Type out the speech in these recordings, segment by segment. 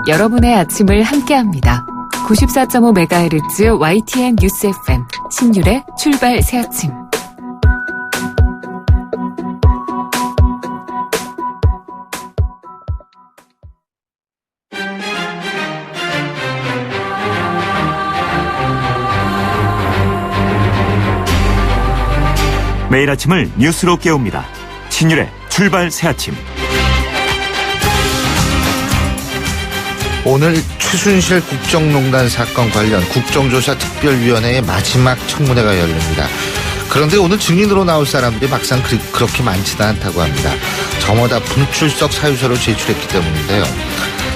여러분의 아침을 함께합니다. 94.5MHz YTN 뉴스 FM 신율의 출발 새 아침. 매일 아침을 뉴스로 깨웁니다. 신율의 출발 새 아침. 오늘 최순실 국정농단 사건 관련 국정조사 특별위원회의 마지막 청문회가 열립니다. 그런데 오늘 증인으로 나올 사람들이 막상 그렇게 많지는 않다고 합니다. 저마다 불출석 사유서를 제출했기 때문인데요.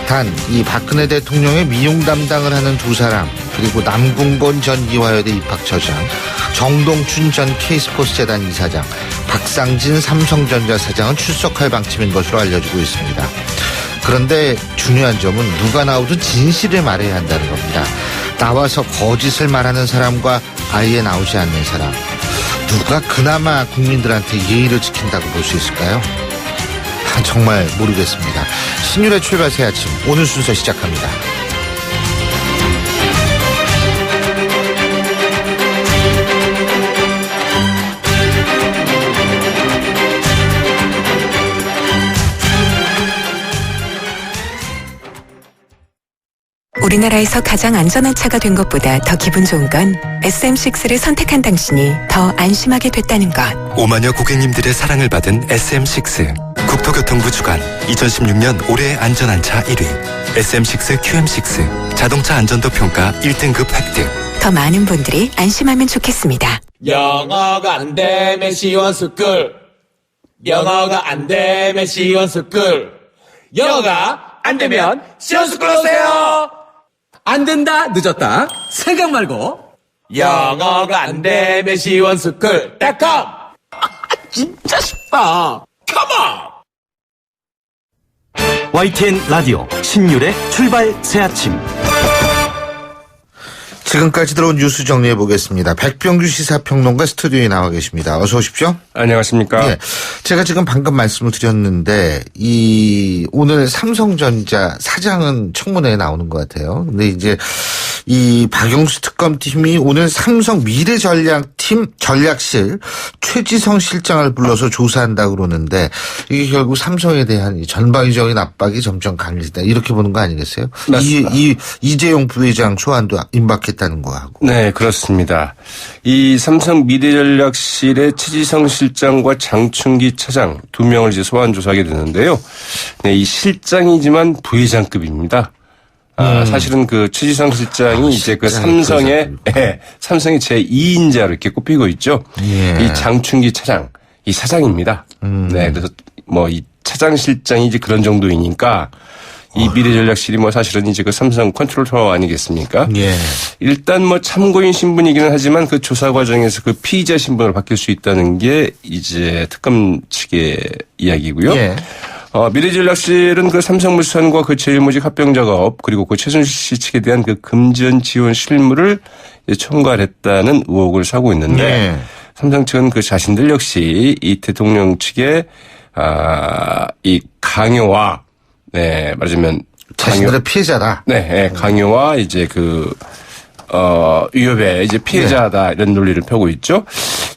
단 이 박근혜 대통령의 미용 담당을 하는 두 사람, 그리고 남궁건 전 이화여대 입학처장, 정동춘 전 K스포츠 재단 이사장, 박상진 삼성전자 사장은 출석할 방침인 것으로 알려지고 있습니다. 그런데 중요한 점은 누가 나오든 진실을 말해야 한다는 겁니다. 나와서 거짓을 말하는 사람과 아예 나오지 않는 사람, 누가 그나마 국민들한테 예의를 지킨다고 볼 수 있을까요? 정말 모르겠습니다. 신율의 출발 새 아침, 오늘 순서 시작합니다. 우리나라에서 가장 안전한 차가 된 것보다 더 기분 좋은 건 SM6를 선택한 당신이 더 안심하게 됐다는 것. 5만여 고객님들의 사랑을 받은 SM6. 국토교통부 주관 2016년 올해의 안전한 차 1위. SM6 QM6 자동차 안전도 평가 1등급 획득. 더 많은 분들이 안심하면 좋겠습니다. 영어가 안 되면 시원스쿨. 영어가 안 되면 시원스쿨. 영어가 안 되면 시원스쿨 오세요. 안 된다, 늦었다. 생각 말고 영어가 안 되면 시원스쿨.com. 진짜 쉽다. 컴온. YTN 라디오 신율의 출발 새 아침. 지금까지 들어온 뉴스 정리해 보겠습니다. 백병규 시사평론가 스튜디오에 나와 계십니다. 어서 오십시오. 안녕하십니까. 네, 제가 지금 방금 말씀을 드렸는데 오늘 삼성전자 사장은 청문회에 나오는 것 같아요. 근데 이제 이 박영수 특검팀이 오늘 삼성 미래전략팀 전략실 최지성 실장을 불러서 조사한다고 그러는데 이게 결국 삼성에 대한 전방위적인 압박이 점점 강해진다, 이렇게 보는 거 아니겠어요? 맞습니다. 이재용 부회장 소환도 임박했다는 거하고. 네, 그렇습니다. 이 삼성 미래전략실의 최지성 실장과 장충기 차장 두 명을 이제 소환 조사하게 되는데요. 네, 이 실장이지만 부회장급입니다. 사실은 그 최지성 실장이 이제 그 삼성의 제2인자로 이렇게 꼽히고 있죠. 예. 이 장충기 차장, 이 사장입니다. 네, 그래서 뭐 이 차장 실장이 이제 그런 정도이니까 이 미래전략실이 뭐 사실은 이제 그 삼성 컨트롤타워 아니겠습니까? 예. 일단 뭐 참고인 신분이기는 하지만 그 조사 과정에서 그 피의자 신분을 바뀔 수 있다는 게 이제 특검 측의 이야기고요. 예. 미래전략실은 그 삼성물산과 그 제일모직 합병작업 그리고 그 최순실 씨 측에 대한 그 금전 지원 실무를 총괄했다는 의혹을 사고 있는데 예. 삼성 측은 그 자신들 역시 이 대통령 측의 이 강요와 말하자면 자신들의 피해자다. 네, 강요와 이제 위협의 이제 피해자다, 이런 논리를 펴고 있죠.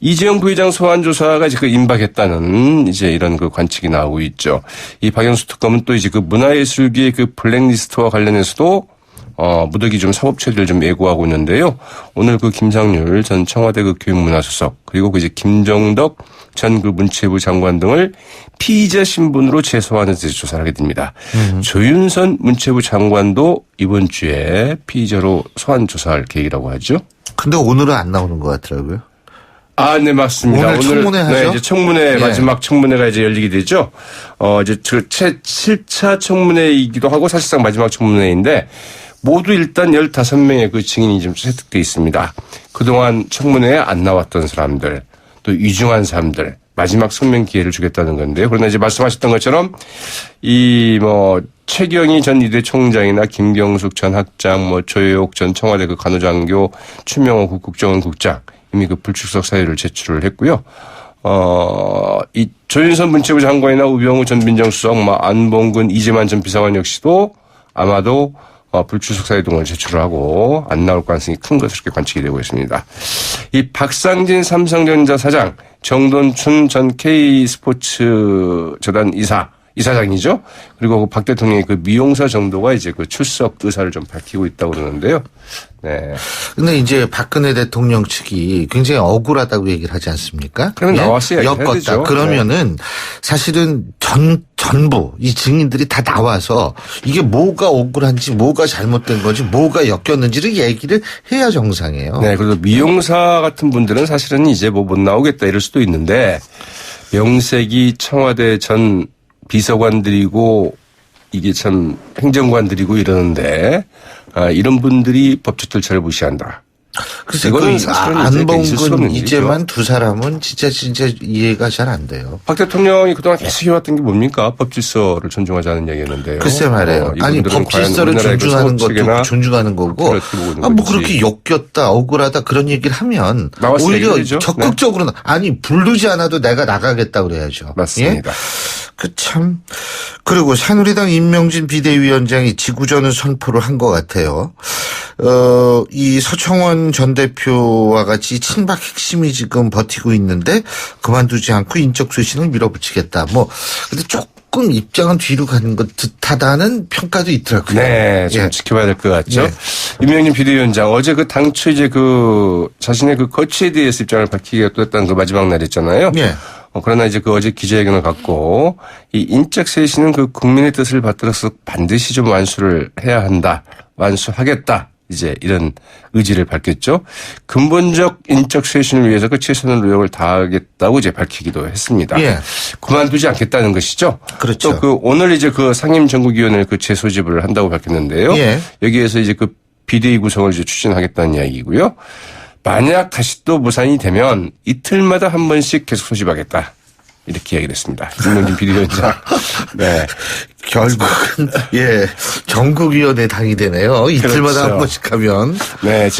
이재용 부회장 소환 조사가 이제 임박했다는 이제 이런 그 관측이 나오고 있죠. 이 박영수 특검은 또 이제 그 문화예술계의 그 블랙리스트와 관련해서도 무더기 좀 사법 처리를 좀 예고하고 있는데요. 오늘 그 김상률 전 청와대 그 교육문화수석 그리고 그 이제 김정덕 전 그 문체부 장관 등을 피의자 신분으로 재소환해서 조사를 하게 됩니다. 조윤선 문체부 장관도 이번 주에 피의자로 소환 조사할 계획이라고 하죠. 근데 오늘은 안 나오는 것 같더라고요. 네, 맞습니다. 오늘 청문회 하죠? 네, 이제 청문회, 마지막 청문회가 이제 열리게 되죠. 이제 7차 청문회이기도 하고 사실상 마지막 청문회인데 모두 일단 15명의 그 증인이 좀 채택돼 있습니다. 그동안 청문회에 안 나왔던 사람들, 또 위중한 사람들, 마지막 설명 기회를 주겠다는 건데요. 그러나 이제 말씀하셨던 것처럼 최경희 전 이대 총장이나 김경숙 전 학장, 조혜옥 전 청와대 그 간호장교, 추명호 국정원 국장 이미 그 불출석 사유를 제출을 했고요. 이 조윤선 문체부 장관이나 우병우 전 민정수석, 안봉근, 이재만 전 비서관 역시도 아마도 불출석 사유동을 제출을 하고 안 나올 가능성이 큰 것으로 이렇게 관측이 되고 있습니다. 이 박상진 삼성전자 사장, 정돈춘 전 K스포츠 재단 이사장이죠. 그리고 박 대통령의 그 미용사 정도가 이제 그 출석 의사를 좀 밝히고 있다고 그러는데요. 네. 근데 이제 박근혜 대통령 측이 굉장히 억울하다고 얘기를 하지 않습니까? 그러면 나왔어야 엮었다. 그러면은 사실은 전부 이 증인들이 다 나와서 이게 뭐가 억울한지 뭐가 잘못된 건지 뭐가 엮였는지를 얘기를 해야 정상이에요. 네. 그래서 미용사 같은 분들은 사실은 이제 뭐 못 나오겠다 이럴 수도 있는데 명색이 청와대 전 비서관들이고 이게 참 행정관들이고 이러는데 이런 분들이 법적 절차를 무시한다. 글쎄, 이거는 안봉근 이재만 두 사람은 진짜 이해가 잘 안 돼요. 박 대통령이 그동안 계속 해왔던 게 뭡니까? 법질서를 존중하자는 얘기였는데. 글쎄 말이에요. 아니 법질서를 존중하는 것도 존중하는 거고. 뭐 그렇게 엮였다 억울하다 그런 얘기를 하면 오히려 적극적으로 아니 부르지 않아도 내가 나가겠다 그래야죠. 맞습니다. 예? 그리고 새누리당 임명진 비대위원장이 지구전을 선포를 한 것 같아요. 이 서청원 전 대표와 같이 친박 핵심이 지금 버티고 있는데 그만두지 않고 인적 쇄신을 밀어붙이겠다. 근데 조금 입장은 뒤로 가는 것 듯하다는 평가도 있더라고요. 네, 좀 지켜봐야 될 것 같죠. 네. 임명진 비대위원장 어제 당초 이제 자신의 거취에 대해서 입장을 밝히기가 또 했던 그 마지막 날이었잖아요. 네. 그러나 이제 어제 기자회견을 갖고 이 인적 쇄신은 국민의 뜻을 받들어서 반드시 좀 완수를 해야 한다. 완수하겠다. 이제 이런 의지를 밝혔죠. 근본적 인적 쇄신을 위해서 최선의 노력을 다하겠다고 이제 밝히기도 했습니다. 예. 그만두지 않겠다는 것이죠. 그렇죠. 또 오늘 이제 상임정국위원회를 재소집을 한다고 밝혔는데요. 예. 여기에서 이제 비대위 구성을 이제 추진하겠다는 이야기고요. 만약 다시 또 무산이 되면 이틀마다 한 번씩 계속 소집하겠다. 이렇게 이야기를 했습니다. 임명진 비대위원장. 네. 결국은, 전국위원회 당이 되네요. 이틀마다 그렇죠. 한 번씩 하면. 네.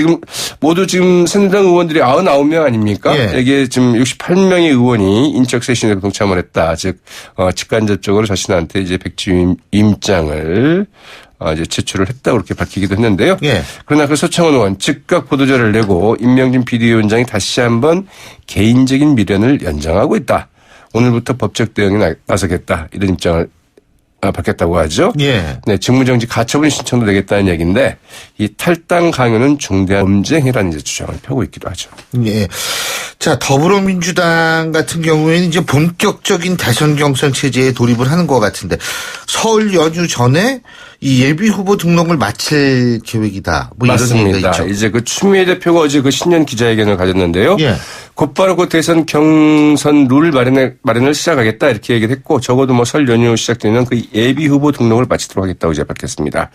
모두 새누리당 의원들이 99명 아닙니까? 예. 여기에 지금 68명의 의원이 인적 쇄신에 동참을 했다. 즉, 직간접적으로 자신한테 이제 백지 임장을 이제 제출을 했다고 그렇게 밝히기도 했는데요. 예. 그러나 서청원 의원 즉각 보도자를 내고 임명진 비대위원장이 다시 한번 개인적인 미련을 연장하고 있다. 오늘부터 법적 대응에 나서겠다. 이런 입장을 밝혔다고 하죠. 예. 네, 직무정지 가처분 신청도 되겠다는 얘기인데 이 탈당 강요는 중대한 범죄행위라는 이제 주장을 펴고 있기도 하죠. 예. 자, 더불어민주당 같은 경우에는 이제 본격적인 대선 경선 체제에 돌입을 하는 것 같은데 설 연휴 전에 이 예비 후보 등록을 마칠 계획이다. 맞습니다. 이런 얘기가 있죠. 이제 추미애 대표가 어제 신년 기자회견을 가졌는데요. 예. 곧바로 대선 경선 룰 마련을 시작하겠다 이렇게 얘기를 했고 적어도 설 연휴 시작되면 예비 후보 등록을 마치도록 하겠다고 이제 밝혔습니다.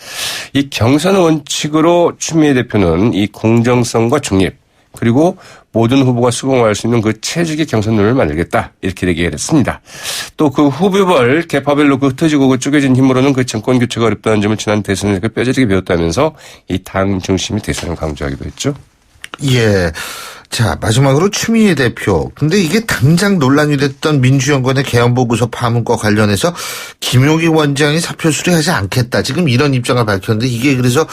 이 경선 원칙으로 추미애 대표는 이 공정성과 중립 그리고 모든 후보가 수긍할 수 있는 최적의 경선 룰을 만들겠다 이렇게 얘기를 했습니다. 또 후보별 계파별로 흩어지고 쪼개진 힘으로는 정권 교체가 어렵다는 점을 지난 대선에서 뼈저리게 배웠다면서 이 당 중심의 대선을 강조하기도 했죠. 예. 자, 마지막으로 추미애 대표. 근데 이게 당장 논란이 됐던 민주연구원의 개헌보고서 파문과 관련해서 김용희 원장이 사표 수리하지 않겠다. 지금 이런 입장을 밝혔는데 이게 그래서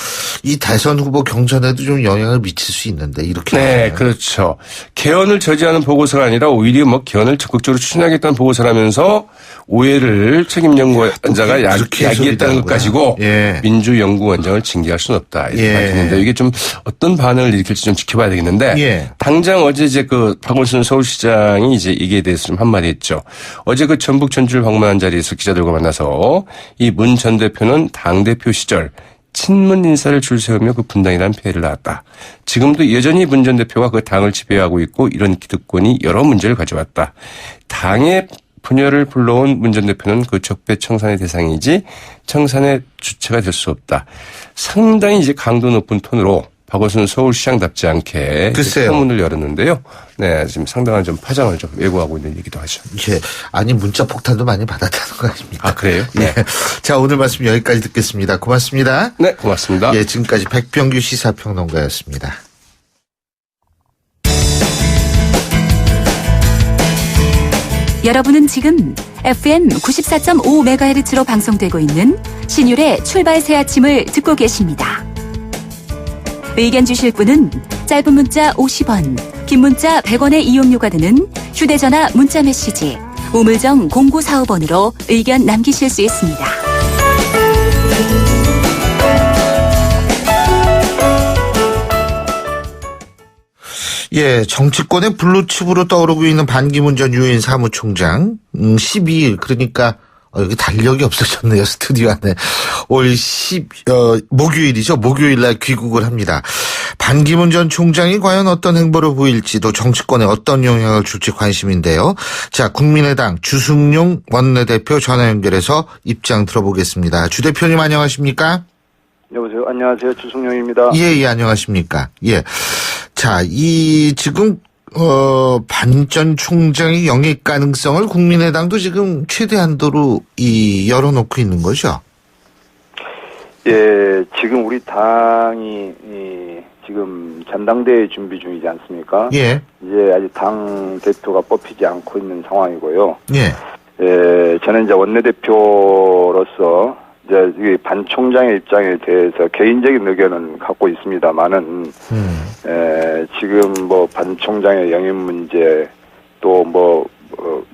이 대선 후보 경선에도 좀 영향을 미칠 수 있는데 이렇게. 네, 하시나요? 그렇죠. 개헌을 저지하는 보고서가 아니라 오히려 개헌을 적극적으로 추진하겠다는 보고서라면서 오해를 책임연구원자가 야기했다는 것까지고 예. 민주연구원장을 징계할 수는 없다. 이렇게 밝혔는데 이게 좀 어떤 반응을 일으킬지 좀 지켜봐야 되겠는데 예. 당장 어제 박원순 서울시장이 이게 대해서 좀 한마디 했죠. 어제 전북 전주를 방문한 자리에서 기자들과 만나서 이 문 전 대표는 당대표 시절 친문 인사를 줄 세우며 분당이라는 폐해를 낳았다. 지금도 여전히 문 전 대표가 당을 지배하고 있고 이런 기득권이 여러 문제를 가져왔다. 당의 분열을 불러온 문 전 대표는 적폐 청산의 대상이지 청산의 주체가 될 수 없다. 상당히 강도 높은 톤으로 박원순 서울시장답지 않게 포문을 열었는데요. 네, 지금 상당한 파장을 예고하고 있는 얘기도 하죠. 예. 아니, 문자 폭탄도 많이 받았다는 거 아닙니까? 아, 그래요? 네. 예. 자, 오늘 말씀 여기까지 듣겠습니다. 고맙습니다. 네, 고맙습니다. 예, 지금까지 백병규 시사평론가였습니다. 여러분은 지금 FM 94.5MHz로 방송되고 있는 신율의 출발 새 아침을 듣고 계십니다. 의견 주실 분은 짧은 문자 50원, 긴 문자 100원의 이용료가 드는 휴대전화 문자메시지 우물정 0945번으로 의견 남기실 수 있습니다. 예, 정치권의 블루칩으로 떠오르고 있는 반기문 전 유엔 사무총장 12일 그러니까 여기 달력이 없어졌네요. 스튜디오 안에. 올 목요일이죠. 목요일 날 귀국을 합니다. 반기문 전 총장이 과연 어떤 행보를 보일지도 정치권에 어떤 영향을 줄지 관심인데요. 자, 국민의당 주승용 원내대표 전화 연결해서 입장 들어보겠습니다. 주 대표님 안녕하십니까? 여보세요. 안녕하세요. 주승용입니다. 예, 안녕하십니까? 예. 자, 지금 반 전 총장의 영입 가능성을 국민의당도 지금 최대한도로 열어놓고 있는 거죠? 예, 지금 우리 당이 지금 전당대회 준비 중이지 않습니까? 예. 이제 아직 당 대표가 뽑히지 않고 있는 상황이고요. 예. 예, 저는 이제 원내대표로서 이제 이 반 총장의 입장에 대해서 개인적인 의견은 갖고 있습니다만은, 지금 뭐 반 총장의 영입 문제 또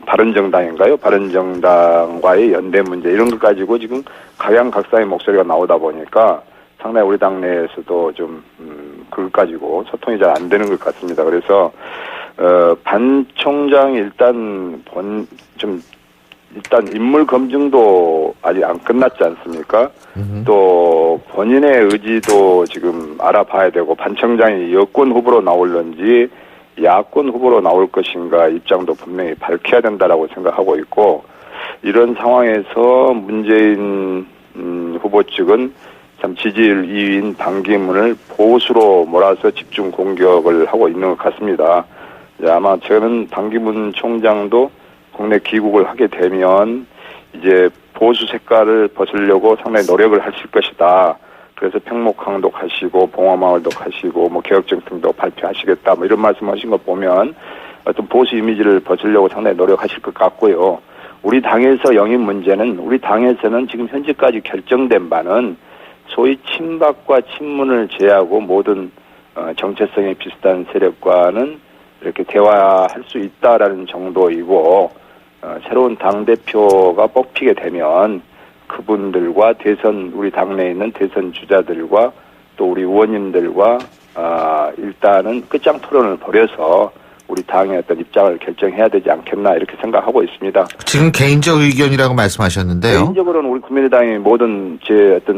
바른정당인가요? 바른정당과의 연대 문제 이런 것 가지고 지금 각양각사의 목소리가 나오다 보니까 상당히 우리 당내에서도 좀 그걸 가지고 소통이 잘 안 되는 것 같습니다. 그래서 반 총장이 일단 일단 인물 검증도 아직 안 끝났지 않습니까? 또 본인의 의지도 지금 알아봐야 되고 반 총장이 여권 후보로 나올런지 야권 후보로 나올 것인가 입장도 분명히 밝혀야 된다라고 생각하고 있고, 이런 상황에서 문재인 후보 측은 참 지지율 2위인 반기문을 보수로 몰아서 집중 공격을 하고 있는 것 같습니다. 아마 저는 반기문 총장도 국내 귀국을 하게 되면 이제 보수 색깔을 벗으려고 상당히 노력을 하실 것이다. 그래서 평목항도 가시고 봉화마을도 가시고 뭐 개혁정책도 발표하시겠다 뭐 이런 말씀하신 거 보면 어떤 보수 이미지를 벗으려고 상당히 노력하실 것 같고요. 우리 당에서 영입 문제는 우리 당에서는 지금 현재까지 결정된 바는 소위 친박과 친문을 제하고 모든 정체성이 비슷한 세력과는 이렇게 대화할 수 있다라는 정도이고, 새로운 당대표가 뽑히게 되면 그분들과 우리 당내에 있는 대선 주자들과 또 우리 의원님들과 일단은 끝장 토론을 벌여서 우리 당의 어떤 입장을 결정해야 되지 않겠나 이렇게 생각하고 있습니다. 지금 개인적 의견이라고 말씀하셨는데요. 개인적으로는 우리 국민의당이 모든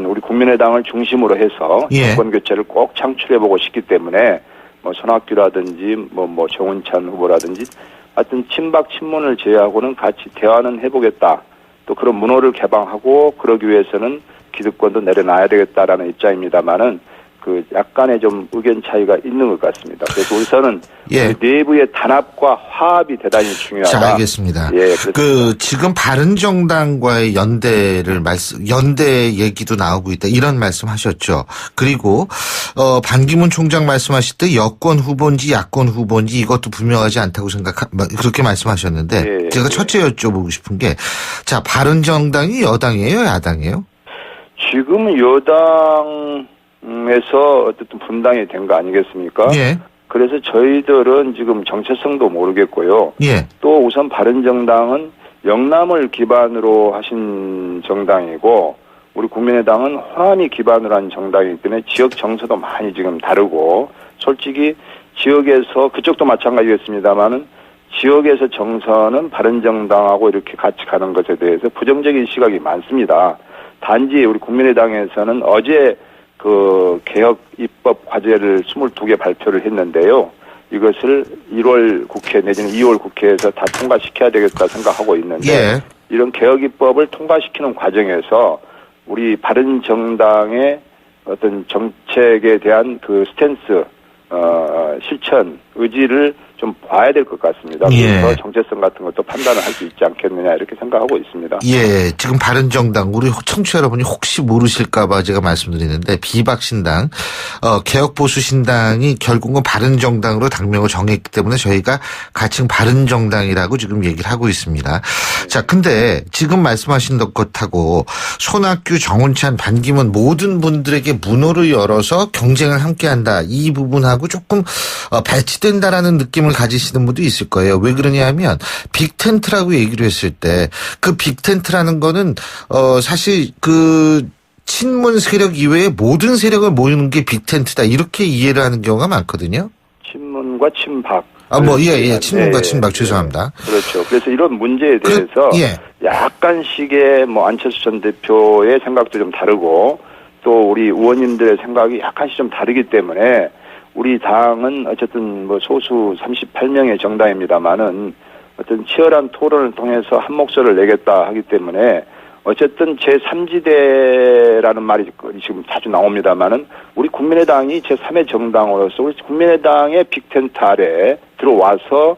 우리 국민의당을 중심으로 해서 정권 교체를 꼭 창출해보고 싶기 때문에 뭐 손학규라든지 뭐 정운찬 후보라든지 하여튼 친박 친문을 제외하고는 같이 대화는 해보겠다. 또 그런 문호를 개방하고 그러기 위해서는 기득권도 내려놔야 되겠다라는 입장입니다만은 그 약간의 좀 의견 차이가 있는 것 같습니다. 그래서 우선은 내부의 단합과 화합이 대단히 중요하다. 자, 알겠습니다. 예, 지금 바른정당과의 연대 얘기도 나오고 있다. 이런 말씀하셨죠. 그리고 반기문 총장 말씀하실 때 여권 후보인지 야권 후보인지 이것도 분명하지 않다고 그렇게 말씀하셨는데 제가 첫째 여쭤보고 싶은 게, 자, 바른정당이 여당이에요, 야당이에요? 지금은 여당에서 어쨌든 분당이 된 거 아니겠습니까? 예. 그래서 저희들은 지금 정체성도 모르겠고요. 예. 또 우선 바른정당은 영남을 기반으로 하신 정당이고, 우리 국민의당은 호남이 기반으로 한 정당이기 때문에 지역 정서도 많이 지금 다르고, 솔직히 지역에서 그쪽도 마찬가지겠습니다만은 지역에서 정서는 바른정당하고 이렇게 같이 가는 것에 대해서 부정적인 시각이 많습니다. 단지 우리 국민의당에서는 어제 그 개혁 입법 과제를 22개 발표를 했는데요. 이것을 1월 국회 내지는 2월 국회에서 다 통과시켜야 되겠다 생각하고 있는데, 이런 개혁 입법을 통과시키는 과정에서 우리 바른정당의 어떤 정책에 대한 그 스탠스, 실천, 의지를 좀 봐야 될 것 같습니다. 예. 그래서 정체성 같은 것도 판단을 할 수 있지 않겠느냐 이렇게 생각하고 있습니다. 예, 지금 바른정당 우리 청취자 여러분이 혹시 모르실까봐 제가 말씀드리는데 비박신당, 개혁보수신당이 결국은 바른정당으로 당명을 정했기 때문에 저희가 가칭 바른정당이라고 지금 얘기를 하고 있습니다. 자, 근데 지금 말씀하신 것하고 손학규, 정운찬, 반기문 모든 분들에게 문호를 열어서 경쟁을 함께한다 이 부분하고 조금 배치된다라는 느낌을 가지시는 분도 있을 거예요. 왜 그러냐 하면 빅텐트라고 얘기를 했을 때 그 빅텐트라는 거는 사실 그 친문 세력 이외에 모든 세력을 모이는 게 빅텐트다 이렇게 이해를 하는 경우가 많거든요. 친문과 친박. 친문과 네, 친박 죄송합니다. 그렇죠. 그래서 이런 문제에 대해서 약간씩의 안철수 전 대표의 생각도 좀 다르고 또 우리 의원님들의 생각이 약간씩 좀 다르기 때문에 우리 당은 어쨌든 소수 38명의 정당입니다만은 어떤 치열한 토론을 통해서 한 목소리를 내겠다 하기 때문에 어쨌든 제3지대라는 말이 지금 자주 나옵니다만은 우리 국민의당이 제3의 정당으로서 우리 국민의당의 빅텐트 아래 들어와서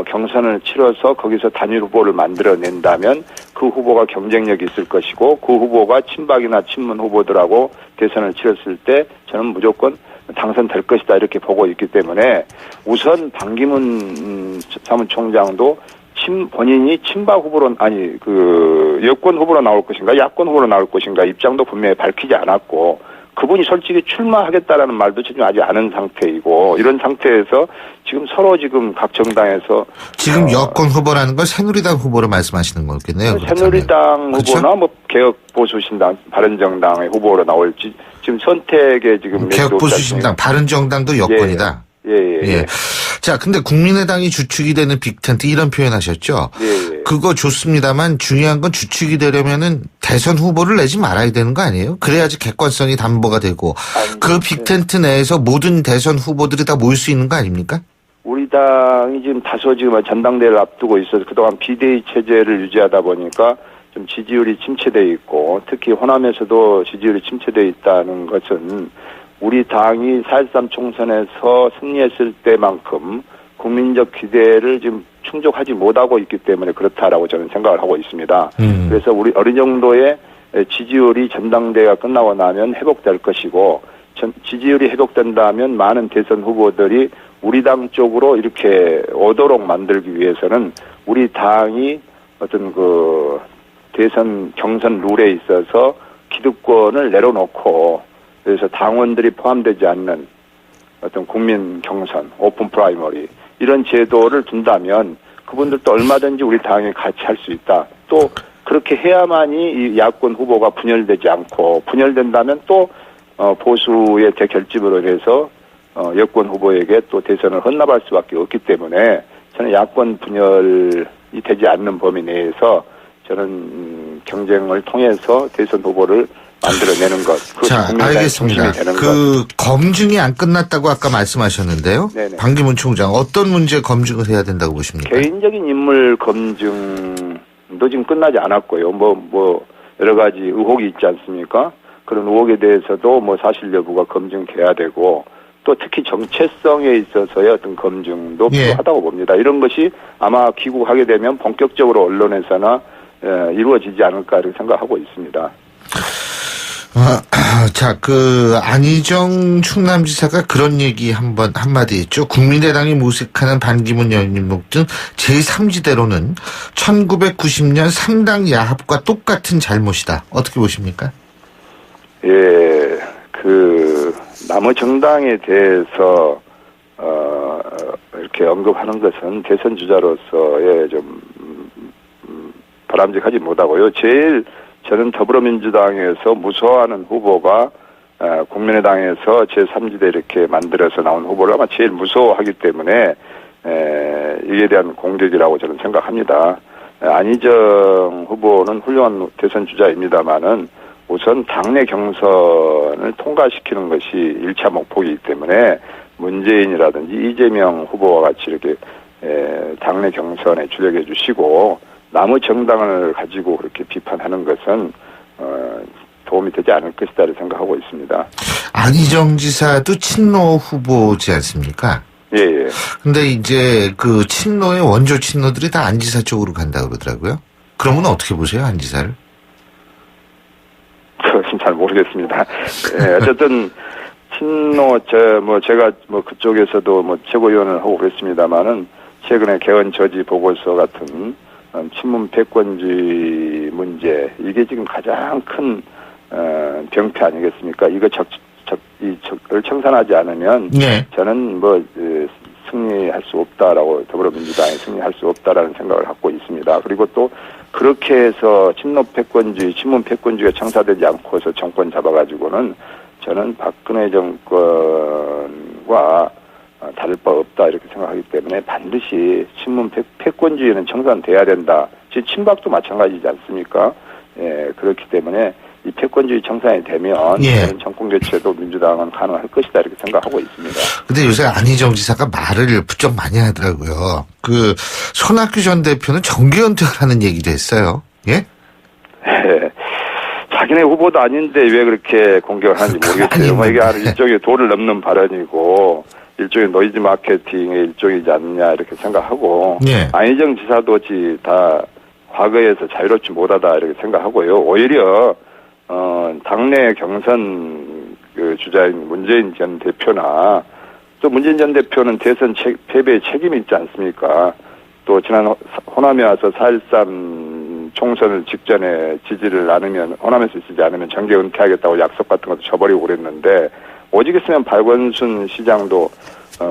경선을 치러서 거기서 단일 후보를 만들어낸다면 그 후보가 경쟁력이 있을 것이고 그 후보가 친박이나 친문 후보들하고 대선을 치렀을 때 저는 무조건 당선될 것이다 이렇게 보고 있기 때문에 우선 반기문 사무총장도 본인이 친박 후보로 여권 후보로 나올 것인가 야권 후보로 나올 것인가 입장도 분명히 밝히지 않았고 그분이 솔직히 출마하겠다라는 말도 지금 아직 않은 상태이고 이런 상태에서 지금 서로 지금 각 정당에서 지금 여권 후보라는 건 새누리당 후보로 말씀하시는 거겠네요. 새누리당 그렇죠? 후보나 개혁보수신당 바른정당의 후보로 나올지 지금 선택에 지금 개혁보수신당 바른정당도 여권이다. 예. 자, 근데 국민의당이 주축이 되는 빅텐트 이런 표현하셨죠? 예. 그거 좋습니다만 중요한 건 주축이 되려면은 대선 후보를 내지 말아야 되는 거 아니에요? 그래야지 객관성이 담보가 되고 그 빅텐트 내에서 모든 대선 후보들이 다 모일 수 있는 거 아닙니까? 우리 당이 지금 다소 지금 전당대회를 앞두고 있어서 그동안 비대위 체제를 유지하다 보니까 좀 지지율이 침체돼 있고 특히 호남에서도 지지율이 침체돼 있다는 것은 우리 당이 4.13 총선에서 승리했을 때만큼 국민적 기대를 지금 충족하지 못하고 있기 때문에 그렇다라고 저는 생각을 하고 있습니다. 그래서 우리 어느 정도의 지지율이 전당대회가 끝나고 나면 회복될 것이고 지지율이 회복된다면 많은 대선 후보들이 우리 당 쪽으로 이렇게 오도록 만들기 위해서는 우리 당이 어떤 그 대선 경선 룰에 있어서 기득권을 내려놓고 그래서 당원들이 포함되지 않는 어떤 국민 경선, 오픈 프라이머리 이런 제도를 둔다면 그분들도 얼마든지 우리 당에 같이 할 수 있다. 또 그렇게 해야만이 이 야권 후보가 분열되지 않고 분열된다면 또 보수의 대결집으로 해서 여권 후보에게 또 대선을 헌납할 수밖에 없기 때문에 저는 야권 분열이 되지 않는 범위 내에서 저는 경쟁을 통해서 대선 후보를 만들어내는 것. 자, 알겠습니다. 검증이 안 끝났다고 아까 말씀하셨는데요. 네네. 반기문 총장 어떤 문제 검증을 해야 된다고 보십니까? 개인적인 인물 검증도 지금 끝나지 않았고요. 여러 가지 의혹이 있지 않습니까? 그런 의혹에 대해서도 사실 여부가 검증돼야 되고 또 특히 정체성에 있어서의 어떤 검증도 필요하다고 봅니다. 이런 것이 아마 귀국하게 되면 본격적으로 언론에서나 이루어지지 않을까 이렇게 생각하고 있습니다. 자, 안희정 충남지사가 그런 얘기 한마디 했죠. 국민의당이 모색하는 반기문 연임록 등 제3지대로는 1990년 3당 야합과 똑같은 잘못이다. 어떻게 보십니까? 예, 남의 정당에 대해서, 이렇게 언급하는 것은 대선 주자로서의 좀, 바람직하지 못하고요. 저는 더불어민주당에서 무서워하는 후보가 국민의당에서 제3지대 이렇게 만들어서 나온 후보를 아마 제일 무서워하기 때문에 이에 대한 공격이라고 저는 생각합니다. 안희정 후보는 훌륭한 대선 주자입니다만은 우선 당내 경선을 통과시키는 것이 1차 목표이기 때문에 문재인이라든지 이재명 후보와 같이 이렇게 당내 경선에 주력해 주시고 남의 정당을 가지고 그렇게 비판하는 것은 도움이 되지 않을 것이다 생각하고 있습니다. 안희정 지사도 친노 후보지 않습니까? 예, 예. 근데 이제 그 친노의 원조 친노들이 다 안지사 쪽으로 간다 그러더라고요. 그러면 어떻게 보세요, 안지사를? 그것은 잘 모르겠습니다. 예, 어쨌든 친노 제가 그쪽에서도 최고위원을 하고 그랬습니다만은 최근에 개헌 저지 보고서 같은 친문 패권주의 문제 이게 지금 가장 큰 병폐 아니겠습니까? 이거 적을 청산하지 않으면 저는 승리할 수 없다라고 더불어민주당이 승리할 수 없다라는 생각을 갖고 있습니다. 그리고 또 그렇게 해서 친문 패권주의가 청사되지 않고서 정권 잡아가지고는 저는 박근혜 정권과 다를 바 없다 이렇게 생각하기 때문에 반드시 친문 패권주의는 청산돼야 된다. 지금 친박도 마찬가지지 않습니까? 예, 그렇기 때문에 이 패권주의 청산이 되면 저는 정권 교체도 민주당은 가능할 것이다 이렇게 생각하고 있습니다. 근데 요새 안희정 지사가 말을 부쩍 많이 하더라고요. 그 손학규 전 대표는 정계 은퇴를 하는 얘기도 했어요. 예? 네. 자기네 후보도 아닌데 왜 그렇게 공격을 하는지 모르겠어요. 이게 일종의 도를 넘는 발언이고 일종의 노이즈 마케팅의 일종이지 않느냐 이렇게 생각하고 안희정 지사도 다 과거에서 자유롭지 못하다 이렇게 생각하고요. 오히려 당내 경선 주자인 문재인 전 대표나 또 문재인 전 대표는 대선 패배에 책임이 있지 않습니까? 또 지난 호남에 와서 4.13 총선을 직전에 호남에서 지지 않으면 정계 은퇴하겠다고 약속 같은 것도 저버리고 그랬는데 오직 있으면 박원순 시장도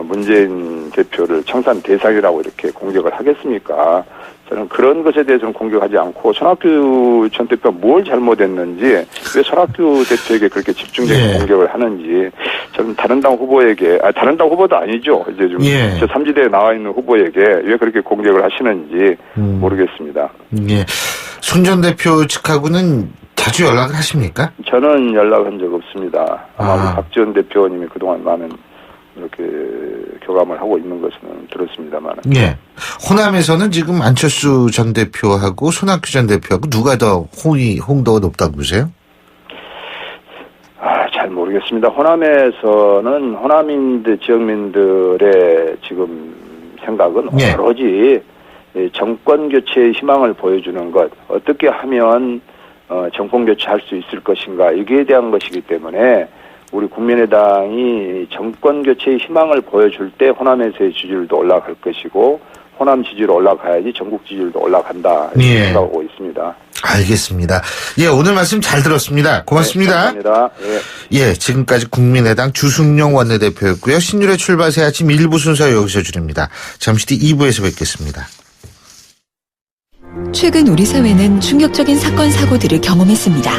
문재인 대표를 청산 대상이라고 이렇게 공격을 하겠습니까? 저는 그런 것에 대해서는 공격하지 않고 손학규 전 대표가 뭘 잘못했는지 왜 손학규 대표에게 그렇게 집중적인 공격을 하는지 저는 다른 당 후보도 아니죠. 이제 좀 저 3지대에 나와 있는 후보에게 왜 그렇게 공격을 하시는지 모르겠습니다. 손 전 대표 측하고는 자주 연락을 하십니까? 저는 연락한 적 없습니다. 아마 박지원 대표님이 그동안 많은 이렇게 교감을 하고 있는 것은 들었습니다만. 호남에서는 지금 안철수 전 대표하고 손학규 전 대표하고 누가 더 홍도가 높다고 보세요? 잘 모르겠습니다. 호남에서는 호남인들, 지역민들의 지금 생각은 오로지 정권 교체의 희망을 보여주는 것, 어떻게 하면 정권 교체할 수 있을 것인가, 여기에 대한 것이기 때문에 우리 국민의당이 정권 교체의 희망을 보여줄 때 호남에서의 지지율도 올라갈 것이고 호남 지지율 올라가야지 전국 지지율도 올라간다 이렇게 생각하고 있습니다. 알겠습니다. 오늘 말씀 잘 들었습니다. 고맙습니다. 감사합니다. 지금까지 국민의당 주승용 원내대표였고요. 신율의 출발 새 아침 1부 순서 여기서 줄입니다. 잠시 뒤 2부에서 뵙겠습니다. 최근 우리 사회는 충격적인 사건 사고들을 경험했습니다.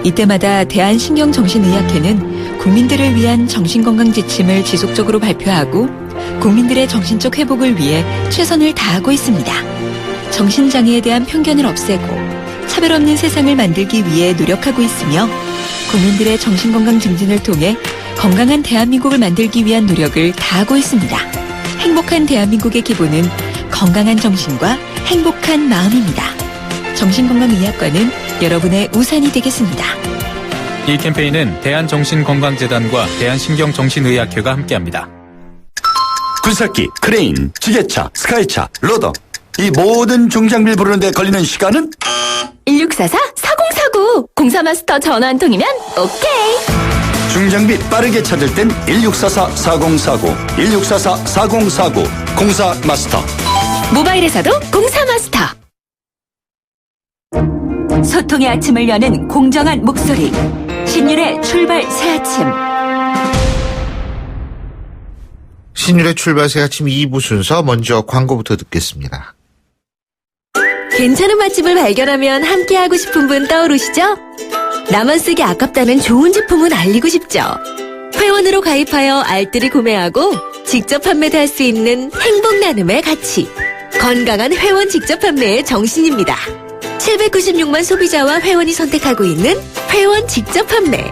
이때마다 대한신경정신의학회는 국민들을 위한 정신건강 지침을 지속적으로 발표하고 국민들의 정신적 회복을 위해 최선을 다하고 있습니다. 정신장애에 대한 편견을 없애고 차별 없는 세상을 만들기 위해 노력하고 있으며 국민들의 정신건강 증진을 통해 건강한 대한민국을 만들기 위한 노력을 다하고 있습니다. 행복한 대한민국의 기본은 건강한 정신과 행복한 마음입니다. 정신건강의학과는 여러분의 우산이 되겠습니다. 이 캠페인은 대한정신건강재단과 대한신경정신의학회가 함께합니다. 굴삭기, 크레인, 지게차, 스카이차, 로더 이 모든 중장비를 부르는데 걸리는 시간은? 1644-4049 공사마스터 전화 한 통이면 오케이. 중장비 빠르게 찾을 땐 1644-4049 1644-4049 공사마스터. 모바일에서도 공사마스터. 소통의 아침을 여는 공정한 목소리 신율의 출발 새아침. 신율의 출발 새아침 2부 순서 먼저 광고부터 듣겠습니다. 괜찮은 맛집을 발견하면 함께하고 싶은 분 떠오르시죠? 나만 쓰기 아깝다는 좋은 제품은 알리고 싶죠? 회원으로 가입하여 알뜰히 구매하고 직접 판매도 할 수 있는 행복 나눔의 가치. 건강한 회원 직접 판매의 정신입니다. 796만 소비자와 회원이 선택하고 있는 회원 직접 판매.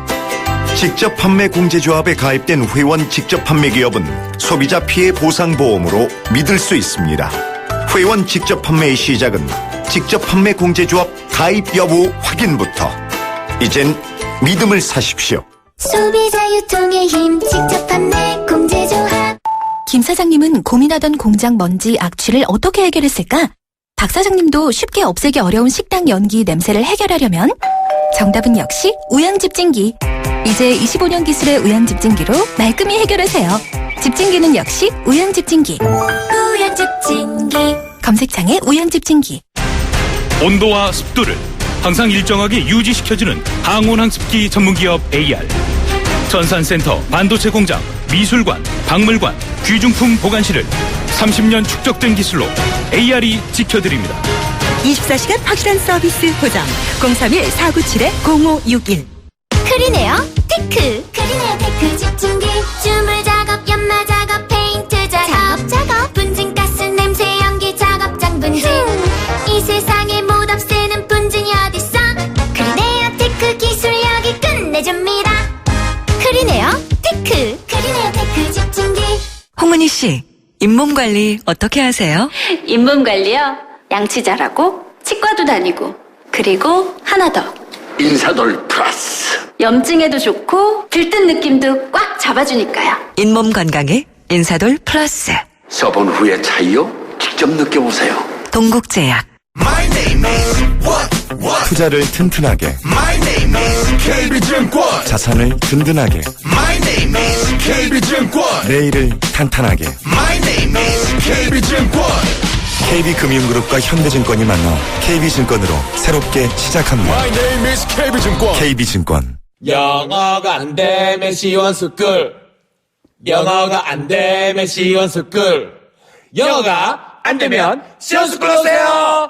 직접 판매 공제조합에 가입된 회원 직접 판매 기업은 소비자 피해 보상 보험으로 믿을 수 있습니다. 회원 직접 판매의 시작은 직접 판매 공제조합 가입 여부 확인부터. 이젠 믿음을 사십시오. 소비자 유통의 힘 직접 판매 공제조합. 김 사장님은 고민하던 공장 먼지 악취를 어떻게 해결했을까? 박 사장님도 쉽게 없애기 어려운 식당 연기 냄새를 해결하려면 정답은 역시 우양집진기. 이제 25년 기술의 우양집진기로 말끔히 해결하세요. 집진기는 역시 우양집진기. 우양집진기. 검색창에 우양집진기. 온도와 습도를 항상 일정하게 유지시켜주는 항온항습기 전문기업 AR. 전산센터, 반도체 공장, 미술관, 박물관, 귀중품 보관실을 30년 축적된 기술로 AR이 지켜드립니다. 24시간 확실한 서비스 보장 031-497-0561. 크리네어 테크. 크리네어 테크 집중기. 주물 작업, 연마 작업, 페인트 작업. 분진가스 냄새 연기 작업장 분진. 이 세상에 못 없애는 분진이 어딨어. 크리네어 테크 기술력이 끝내줍니다. 크리네어 테크. 크리네어 테크 집중기. 홍은희 씨, 잇몸 관리 어떻게 하세요? 잇몸 관리요? 양치 잘하고 치과도 다니고 그리고 하나 더. 인사돌 플러스. 염증에도 좋고 들뜬 느낌도 꽉 잡아주니까요. 잇몸 건강에 인사돌 플러스. 써본 후의 차이요? 직접 느껴보세요. 동국제약. 투자를 튼튼하게, KB증권. 자산을 든든하게, KB증권. 내일을 탄탄하게, KB증권. KB금융그룹과 현대증권이 만나 KB증권으로 새롭게 시작합니다. KB증권. 영어가 안 되면 시원스쿨. 영어가 안 되면 시원스쿨. 영어가 안 되면 시원스쿨 오세요.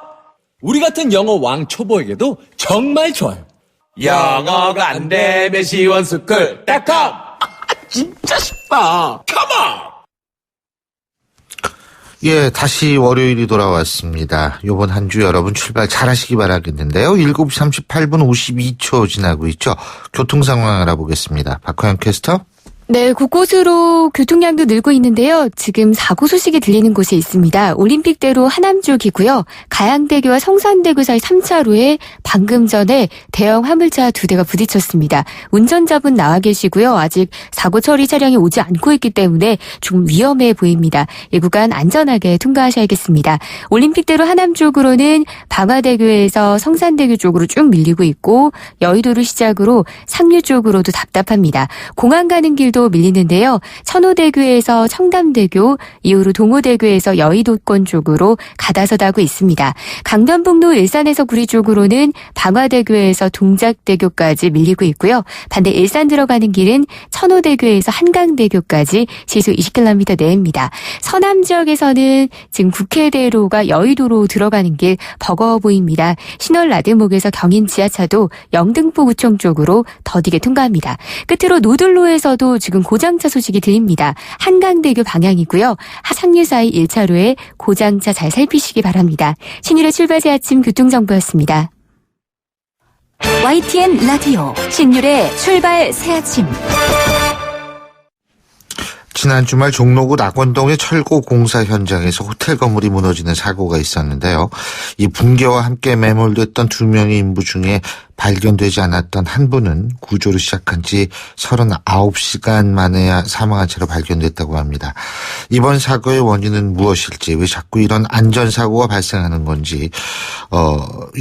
우리 같은 영어 왕 초보에게도 정말 좋아요. 영어가 안 되면 시원스쿨.com. 진짜 쉽다. 컴온. 예, 다시 월요일이 돌아왔습니다. 요번 한 주 여러분 출발 잘하시기 바라겠는데요. 7시 38분 52초 지나고 있죠. 교통 상황 알아보겠습니다. 박화영 캐스터. 네, 곳곳으로 교통량도 늘고 있는데요. 지금 사고 소식이 들리는 곳이 있습니다. 올림픽대로 하남 쪽이고요. 가양대교와 성산대교 사이 3차로에 방금 전에 대형 화물차 2대가 부딪혔습니다. 운전자분 나와 계시고요. 아직 사고 처리 차량이 오지 않고 있기 때문에 좀 위험해 보입니다. 이 구간 안전하게 통과하셔야겠습니다. 올림픽대로 하남 쪽으로는 방화대교에서 성산대교 쪽으로 쭉 밀리고 있고 여의도를 시작으로 상류 쪽으로도 답답합니다. 공항 가는 길도 밀리는데요. 천호대교에서 청담대교, 이후로 동호대교에서 여의도권 쪽으로 가다서다고 있습니다. 강변북로 일산에서 구리 쪽으로는 방화대교에서 동작대교까지 밀리고 있고요. 반대 일산 들어가는 길은 천호대교에서 한강대교까지 시속 20km 내입니다. 서남 지역에서는 지금 국회대로가 여의도로 들어가는 길 버거워 보입니다. 신월 라드목에서 경인 지하차도 영등포구청 쪽으로 더디게 통과합니다. 끝으로 노들로에서도 지금 고장차 소식이 들립니다. 한강대교 방향이고요. 상류 사이 1차로에 고장차 잘 살피시기 바랍니다. 신율의 출발 새 아침 교통정보였습니다. YTN 라디오 신율의 출발 새 아침. 지난 주말 종로구 낙원동의 철고 공사 현장에서 호텔 건물이 무너지는 사고가 있었는데요. 이 붕괴와 함께 매몰됐던 2명의 인부 중에 발견되지 않았던 한 분은 구조를 시작한 지 39시간 만에야 사망한 채로 발견됐다고 합니다. 이번 사고의 원인은 무엇일지, 왜 자꾸 이런 안전사고가 발생하는 건지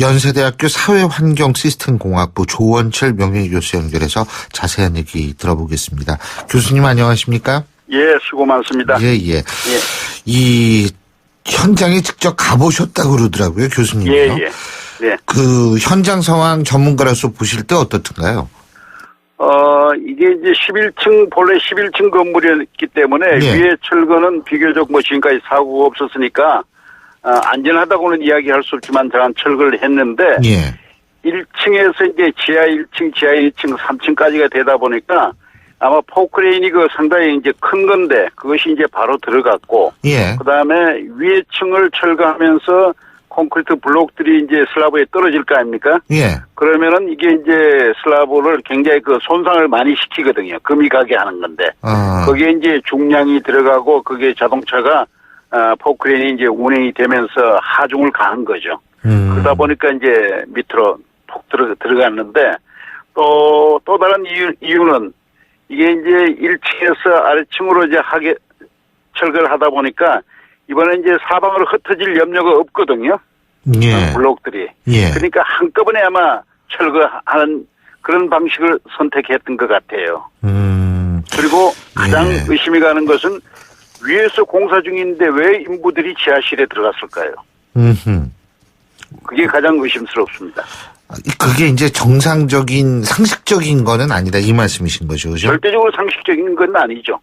연세대학교 사회환경시스템공학부 조원철 명예교수 연결해서 자세한 얘기 들어보겠습니다. 교수님 안녕하십니까? 예, 수고 많습니다. 예. 이 현장에 직접 가보셨다고 그러더라고요, 교수님이요. 예. 그 현장 상황 전문가로서 보실 때 어떻던가요? 이게 이제 11층, 본래 11층 건물이었기 때문에 위에 철거는 비교적 지금까지 사고가 없었으니까, 안전하다고는 이야기할 수 없지만 제가 철거를 했는데, 1층에서 이제 지하 1층, 지하 2층, 3층까지가 되다 보니까 아마 포크레인이 상당히 이제 큰 건데 그것이 이제 바로 들어갔고, 그 다음에 위에 층을 철거하면서 콘크리트 블록들이 이제 슬라브에 떨어질 거 아닙니까? 그러면은 이게 이제 슬라브를 굉장히 손상을 많이 시키거든요. 금이 가게 하는 건데. 거기에 이제 중량이 들어가고 그게 자동차가, 포크레인이 이제 운행이 되면서 하중을 가한 거죠. 그러다 보니까 이제 밑으로 푹 들어갔는데 또 다른 이유는 이게 이제 1층에서 아래층으로 이제 철거를 하다 보니까 이번에 이제 사방으로 흩어질 염려가 없거든요. 예. 블록들이. 예. 그러니까 한꺼번에 아마 철거하는 그런 방식을 선택했던 것 같아요. 그리고 가장 의심이 가는 것은 위에서 공사 중인데 왜 인부들이 지하실에 들어갔을까요? 그게 가장 의심스럽습니다. 그게 이제 정상적인 상식적인 거는 아니다 이 말씀이신 거죠, 그죠? 절대적으로 상식적인 건 아니죠.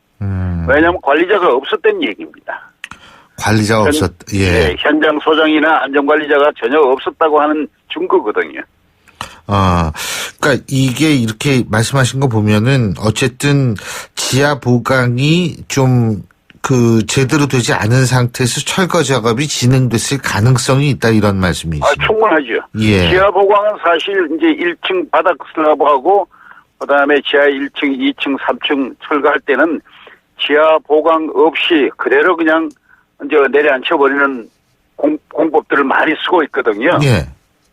왜냐하면 관리자가 없었던 얘기입니다. 관리자가 예. 네, 현장 소장이나 안전관리자가 전혀 없었다고 하는 증거거든요. 그러니까 이게 이렇게 말씀하신 거 보면은 어쨌든 지하 보강이 좀 제대로 되지 않은 상태에서 철거 작업이 진행됐을 가능성이 있다 이런 말씀이시죠? 충분하죠. 예. 지하 보강은 사실 이제 1층 바닥 슬라브하고 그다음에 지하 1층, 2층, 3층 철거할 때는 지하 보강 없이 그대로 그냥 이제 내려앉혀버리는 공법들을 많이 쓰고 있거든요. 예.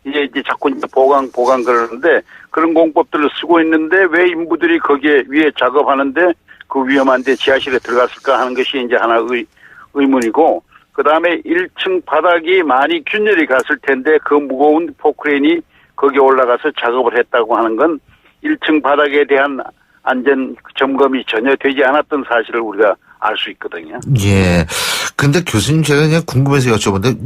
이제 자꾸 보강 그러는데 그런 공법들을 쓰고 있는데 왜 인부들이 거기에 위에 작업하는데 그 위험한데 지하실에 들어갔을까 하는 것이 이제 하나 의문이고, 그 다음에 1층 바닥이 많이 균열이 갔을 텐데 그 무거운 포크레인이 거기에 올라가서 작업을 했다고 하는 건 1층 바닥에 대한 안전 점검이 전혀 되지 않았던 사실을 우리가 알 수 있거든요. 예. 근데 교수님 제가 그냥 궁금해서 여쭤본데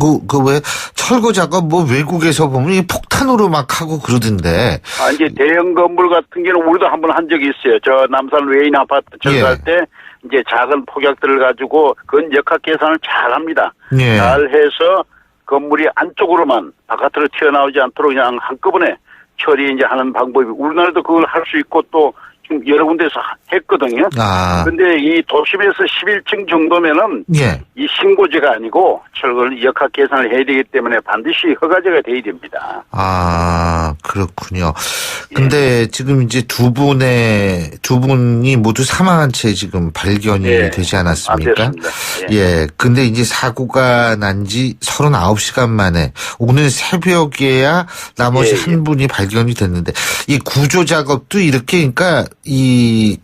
왜 철거 작업 외국에서 보면 이 폭탄으로 막 하고 그러던데. 이제 대형 건물 같은 경우는 우리도 한번 한 적이 있어요. 저 남산 외인 아파트 철거할 때 이제 작은 폭약들을 가지고 그건 역학 계산을 잘 합니다. 예. 잘 해서 건물이 안쪽으로만 바깥으로 튀어나오지 않도록 그냥 한꺼번에 처리 이제 하는 방법이 우리나라도 그걸 할 수 있고 또 지금 여러 군데서 했거든요. 그런데 이 도심에서 11층 정도면은 이 신고제가 아니고 철거를 역학 계산을 해야 되기 때문에 반드시 허가제가 돼야 됩니다. 그렇군요. 근데 지금 이제 두 분이 모두 사망한 채 지금 발견이 되지 않았습니까? 예. 근데 이제 사고가 난 지 39시간 만에 오늘 새벽에야 나머지 한 분이 발견이 됐는데 이 구조 작업도 이렇게 그러니까 이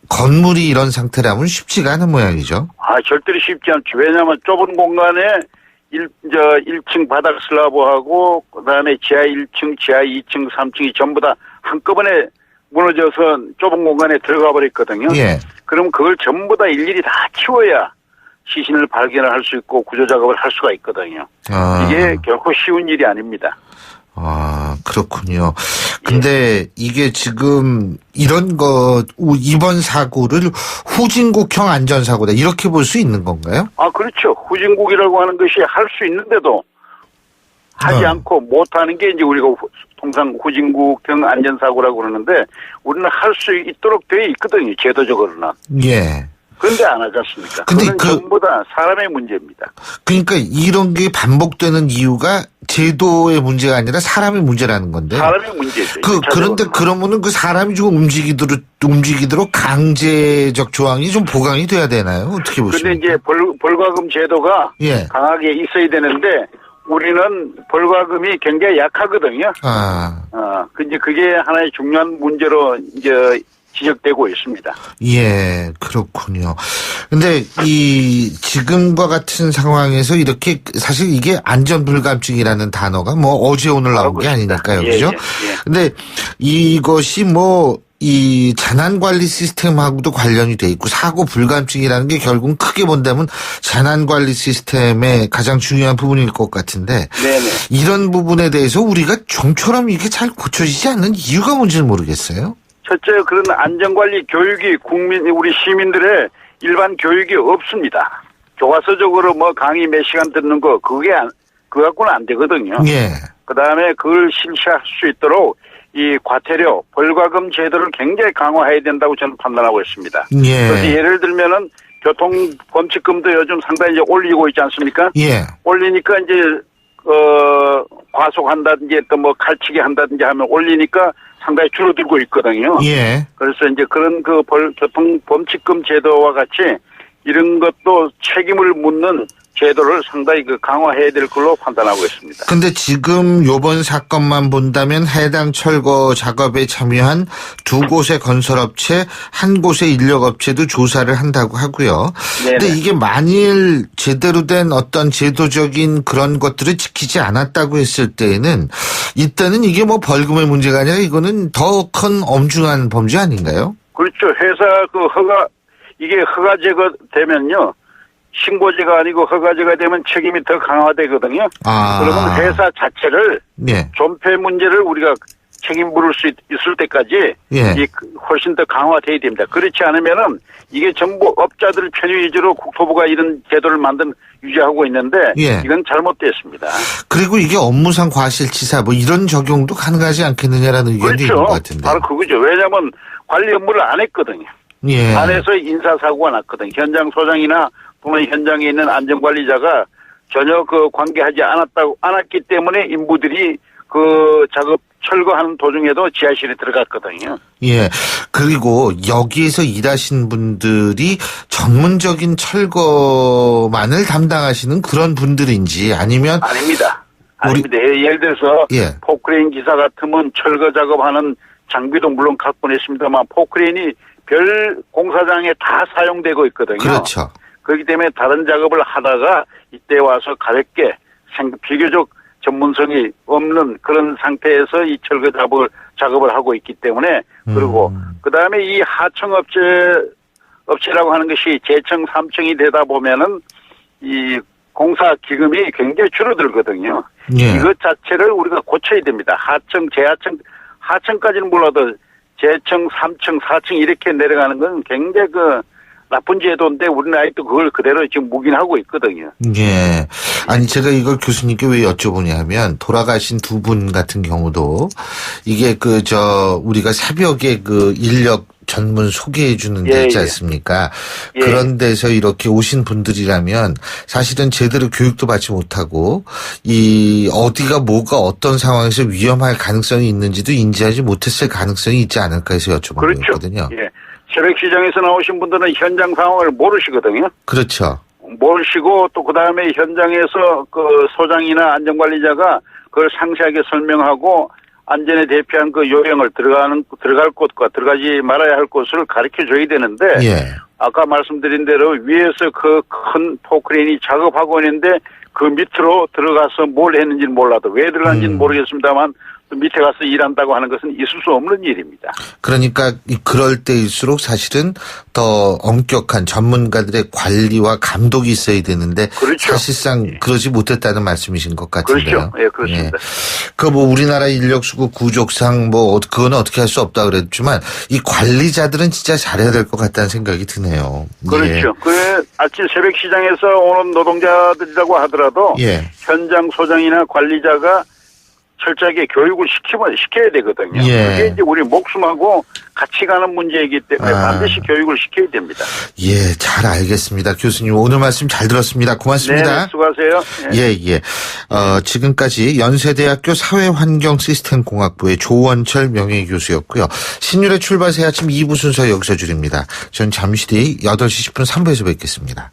건물이 이런 상태라면 쉽지가 않은 모양이죠. 절대로 쉽지 않죠. 왜냐하면 좁은 공간에 1층 바닥 슬라브하고 그다음에 지하 1층, 지하 2층, 3층이 전부 다 한꺼번에 무너져서 좁은 공간에 들어가 버렸거든요. 예. 그럼 그걸 전부 다 일일이 다 치워야 시신을 발견을 할 수 있고 구조 작업을 할 수가 있거든요. 이게 결코 쉬운 일이 아닙니다. 그렇군요. 근데 이게 지금 이런 이번 사고를 후진국형 안전사고다 이렇게 볼 수 있는 건가요? 그렇죠. 후진국이라고 하는 것이 할 수 있는데도 하지 않고 못하는 게 이제 우리가 통상 후진국형 안전사고라고 그러는데 우리는 할 수 있도록 되어 있거든요. 제도적으로는. 예. 그런데 안 하지 않습니까? 근데 그건 전부 다 사람의 문제입니다. 그러니까 이런 게 반복되는 이유가 제도의 문제가 아니라 사람의 문제라는 건데. 사람의 문제죠. 그런데 그러면은 그 사람이 좀 움직이도록 강제적 조항이 좀 보강이 돼야 되나요? 어떻게 보십니까? 근데 이제 벌과금 제도가 강하게 있어야 되는데 우리는 벌과금이 굉장히 약하거든요. 근데 그게 하나의 중요한 문제로 이제 지적되고 있습니다. 예, 그렇군요. 근데 지금과 같은 상황에서 이렇게 사실 이게 안전불감증이라는 단어가 어제 오늘 나온 게 아니니까요. 그죠? 근데 이것이 이 재난관리 시스템하고도 관련이 돼 있고 사고 불감증이라는 게 결국은 크게 본다면 재난관리 시스템의 가장 중요한 부분일 것 같은데 이런 부분에 대해서 우리가 좀처럼 이게 잘 고쳐지지 않는 이유가 뭔지는 모르겠어요. 첫째, 그런 안전관리 교육이 우리 시민들의 일반 교육이 없습니다. 교과서적으로 강의 몇 시간 듣는 거, 그거 갖고는 안 되거든요. 그 다음에 그걸 실시할 수 있도록 이 과태료, 벌과금 제도를 굉장히 강화해야 된다고 저는 판단하고 있습니다. 그래서 예를 들면은 교통범칙금도 요즘 상당히 이제 올리고 있지 않습니까? 올리니까 이제, 과속한다든지 또 칼치기 한다든지 하면 올리니까 상당히 줄어들고 있거든요. 그래서 이제 그런 교통범칙금 제도와 같이 이런 것도 책임을 묻는 제도를 상당히 강화해야 될 걸로 판단하고 있습니다. 근데 지금 요번 사건만 본다면 해당 철거 작업에 참여한 2곳의 건설업체, 1곳의 인력업체도 조사를 한다고 하고요. 네네. 근데 이게 만일 제대로 된 어떤 제도적인 그런 것들을 지키지 않았다고 했을 때에는 이때는 이게 뭐 벌금의 문제가 아니라 이거는 더 큰 엄중한 범죄 아닌가요? 그렇죠. 회사 이게 허가제가 되면요. 신고제가 아니고 허가제가 되면 책임이 더 강화되거든요. 그러면 회사 자체를 존폐 문제를 우리가 책임 물을 수 있을 때까지 훨씬 더 강화돼야 됩니다. 그렇지 않으면은 이게 전부 업자들 편의 위주로 국토부가 이런 제도를 유지하고 있는데 이건 잘못됐습니다. 그리고 이게 업무상 과실치사 뭐 이런 적용도 가능하지 않겠느냐라는 의견도 있는 것 같은데. 바로 그거죠. 왜냐하면 관리 업무를 안 했거든요. 안 해서 인사사고가 났거든요. 현장 소장이나 또는 현장에 있는 안전관리자가 전혀 관계하지 않았기 때문에 인부들이 작업 철거하는 도중에도 지하실에 들어갔거든요. 예. 그리고 여기에서 일하신 분들이 전문적인 철거만을 담당하시는 그런 분들인지 아니면 아닙니다. 예를 들어서 포크레인 기사 같으면 철거 작업하는 장비도 물론 갖고 있습니다만 포크레인이 별 공사장에 다 사용되고 있거든요. 그렇죠. 그렇기 때문에 다른 작업을 하다가 이때 와서 가볍게 비교적 전문성이 없는 그런 상태에서 이 철거 작업을 하고 있기 때문에 그리고 그다음에 이 하청 업체라고 하는 것이 재청 3층이 되다 보면은 이 공사 기금이 굉장히 줄어들거든요. 이것 자체를 우리가 고쳐야 됩니다. 하청까지는 몰라도 재청 3층, 4층 이렇게 내려가는 건 굉장히 나쁜 제도인데 우리는 아직도 그걸 그대로 지금 묵인하고 있거든요. 예. 아니 제가 이걸 교수님께 왜 여쭤보냐면 돌아가신 두 분 같은 경우도 이게 우리가 새벽에 인력 전문 소개해 주는 데 있지 않습니까? 그런 데서 이렇게 오신 분들이라면 사실은 제대로 교육도 받지 못하고 어디가 뭐가 어떤 상황에서 위험할 가능성이 있는지도 인지하지 못했을 가능성이 있지 않을까 해서 여쭤보는 거거든요. 예. 새벽 시장에서 나오신 분들은 현장 상황을 모르시거든요. 그렇죠. 모르시고 또 그다음에 현장에서 소장이나 안전관리자가 그걸 상세하게 설명하고 안전에 대피한 요령을 들어갈 곳과 들어가지 말아야 할 곳을 가르쳐 줘야 되는데 아까 말씀드린 대로 위에서 큰 포크레인이 작업하고 있는데 그 밑으로 들어가서 뭘 했는지는 몰라도 왜 들어갔는지는 모르겠습니다만 밑에 가서 일한다고 하는 것은 있을 수 없는 일입니다. 그러니까 그럴 때일수록 사실은 더 엄격한 전문가들의 관리와 감독이 있어야 되는데 사실상 그러지 못했다는 말씀이신 것 같은데요. 그렇죠. 예, 그렇습니다. 우리나라 인력수급 구족상 그건 어떻게 할 수 없다 그랬지만 이 관리자들은 진짜 잘해야 될 것 같다는 생각이 드네요. 그렇죠. 아침 새벽 시장에서 오는 노동자들이라고 하더라도 현장 소장이나 관리자가 철저하게 교육을 시켜야 되거든요. 그게 이제 우리 목숨하고 같이 가는 문제이기 때문에 반드시 교육을 시켜야 됩니다. 예, 잘 알겠습니다. 교수님 오늘 말씀 잘 들었습니다. 고맙습니다. 네, 수고하세요. 지금까지 연세대학교 사회환경시스템공학부의 조원철 명예교수였고요. 신율의 출발 새 아침 2부 순서 여기서 줄입니다. 전 잠시 뒤 8시 10분 3부에서 뵙겠습니다.